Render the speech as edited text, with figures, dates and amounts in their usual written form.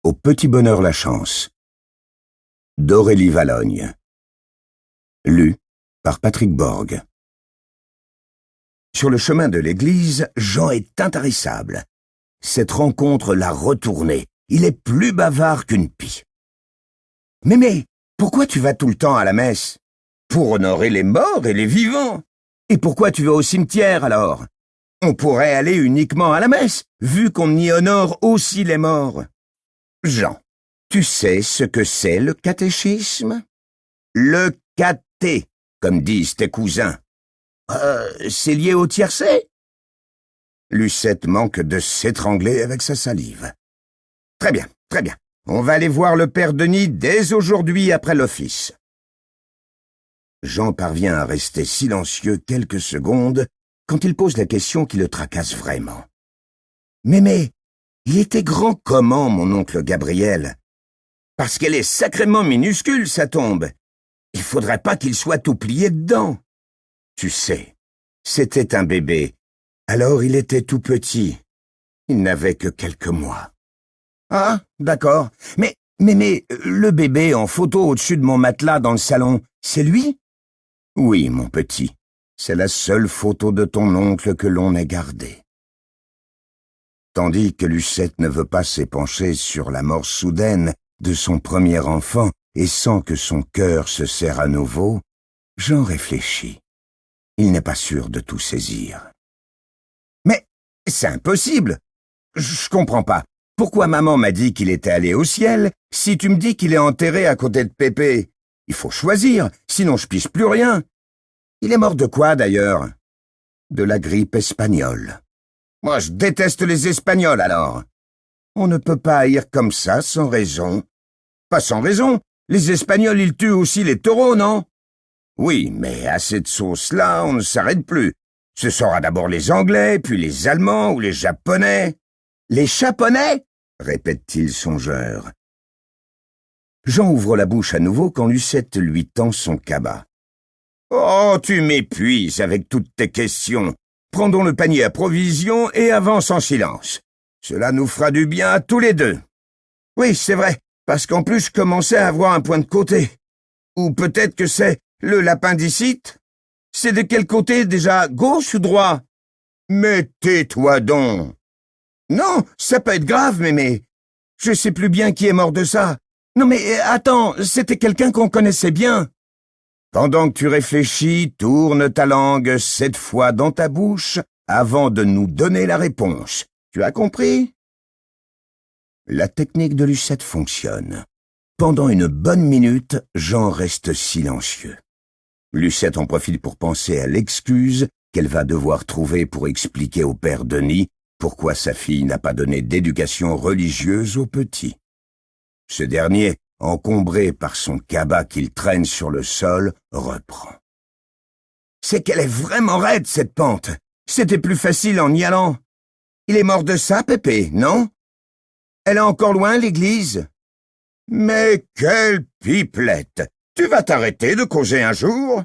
Au petit bonheur la chance, d'Aurélie Valognes. Lu par Patrick Borg. Sur le chemin de l'église, Jean est intarissable. Cette rencontre l'a retourné. Il est plus bavard qu'une pie. « Mémé, pourquoi tu vas tout le temps à la messe ? Pour honorer les morts et les vivants. Et pourquoi tu vas au cimetière alors ? On pourrait aller uniquement à la messe, vu qu'on y honore aussi les morts. » Jean, tu sais ce que c'est le catéchisme ? Le caté, comme disent tes cousins. C'est lié au tiercé ? Lucette manque de s'étrangler avec sa salive. Très bien, très bien. On va aller voir le père Denis dès aujourd'hui après l'office. Jean parvient à rester silencieux quelques secondes quand il pose la question qui le tracasse vraiment. Mais, il était grand comment, mon oncle Gabriel ? Parce qu'elle est sacrément minuscule, sa tombe. Il faudrait pas qu'il soit tout plié dedans. Tu sais, c'était un bébé. Alors il était tout petit. Il n'avait que quelques mois. Ah, d'accord. Mais, le bébé en photo au-dessus de mon matelas dans le salon, c'est lui ? Oui, mon petit. C'est la seule photo de ton oncle que l'on ait gardée. Tandis que Lucette ne veut pas s'épancher sur la mort soudaine de son premier enfant et sans que son cœur se serre à nouveau, Jean réfléchit. Il n'est pas sûr de tout saisir. Mais c'est impossible. Je comprends pas. Pourquoi maman m'a dit qu'il était allé au ciel si tu me dis qu'il est enterré à côté de Pépé ? Il faut choisir, sinon je pige plus rien. Il est mort de quoi d'ailleurs ? De la grippe espagnole. Moi je déteste les Espagnols alors. On ne peut pas haïr comme ça sans raison. Pas sans raison. Les Espagnols ils tuent aussi les taureaux, non ? Oui, mais à cette sauce-là, on ne s'arrête plus. Ce sera d'abord les Anglais, puis les Allemands ou les Japonais. Les Japonais ? Répète-t-il songeur. Jean ouvre la bouche à nouveau quand Lucette lui tend son cabas. Oh, tu m'épuises avec toutes tes questions. Prendons le panier à provisions et avance en silence. Cela nous fera du bien à tous les deux. Oui, c'est vrai, parce qu'en plus je commençais à avoir un point de côté. Ou peut-être que c'est le l'appendicite ? C'est de quel côté déjà, gauche ou droit ? Mais tais-toi donc. Non, ça peut être grave, mémé. Je sais plus bien qui est mort de ça. Non mais attends, c'était quelqu'un qu'on connaissait bien. Pendant que tu réfléchis, tourne ta langue 7 fois dans ta bouche avant de nous donner la réponse. Tu as compris ? La technique de Lucette fonctionne. Pendant une bonne minute, Jean reste silencieux. Lucette en profite pour penser à l'excuse qu'elle va devoir trouver pour expliquer au père Denis pourquoi sa fille n'a pas donné d'éducation religieuse au petit. Ce dernier, encombré par son cabas qu'il traîne sur le sol, reprend. C'est qu'elle est vraiment raide, cette pente. C'était plus facile en y allant. Il est mort de ça, Pépé, non ? Elle est encore loin, l'église ? Mais quelle pipelette ! Tu vas t'arrêter de causer un jour ?